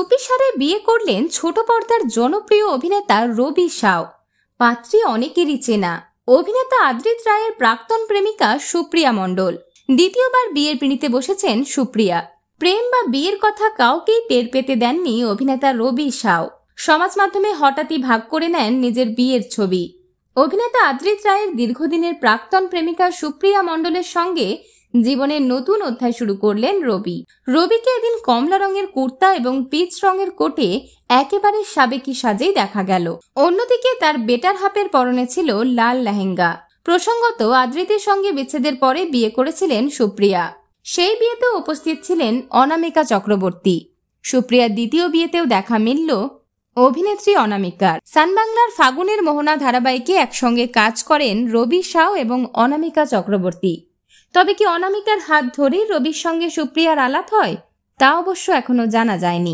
চুপিসারে বিয়ে করলেন ছোট পর্দার জনপ্রিয় অভিনেতা রবি সাউ। পাত্রী অনেকেরই চেনা, অভিনেতা আদ্রিত রায়ের প্রাক্তন প্রেমিকা সুপ্রিয়া মণ্ডল। দ্বিতীয়বার বিয়ের পিঁড়িতে বসেছেন সুপ্রিয়া। প্রেম বা বিয়ের কথা কাউকেই টের পেতে দেননি অভিনেতা রবি সাউ। সমাজ মাধ্যমে হঠাৎই ভাগ করে নেন নিজের বিয়ের ছবি। অভিনেতা আদ্রিত রায়ের দীর্ঘদিনের প্রাক্তন প্রেমিকা সুপ্রিয়া মণ্ডলের সঙ্গে জীবনের নতুন অধ্যায় শুরু করলেন রবি। রবিকে এদিন কমলা রঙের কুর্তা এবং পিচ রঙের কোটে একেবারে সাবেকি সাজেই দেখা গেল। অন্যদিকে তার বেটার হাফের পরনে ছিল লাল লেহেঙ্গা। প্রসঙ্গত, আদ্রিতের সঙ্গে বিচ্ছেদের পরে বিয়ে করেছিলেন সুপ্রিয়া। সেই বিয়েতেও উপস্থিত ছিলেন অনামিকা চক্রবর্তী। সুপ্রিয়ার দ্বিতীয় বিয়েতেও দেখা মিলল অভিনেত্রী অনামিকার। সান বাংলার ফাগুনের মোহনা ধারাবাহিকে একসঙ্গে কাজ করেন রবি সাউ এবং অনামিকা চক্রবর্তী। তবে কি অনামিকার হাত ধরেই রবির সঙ্গে সুপ্রিয়ার আলাপ হয়, তা অবশ্য এখনো জানা যায়নি।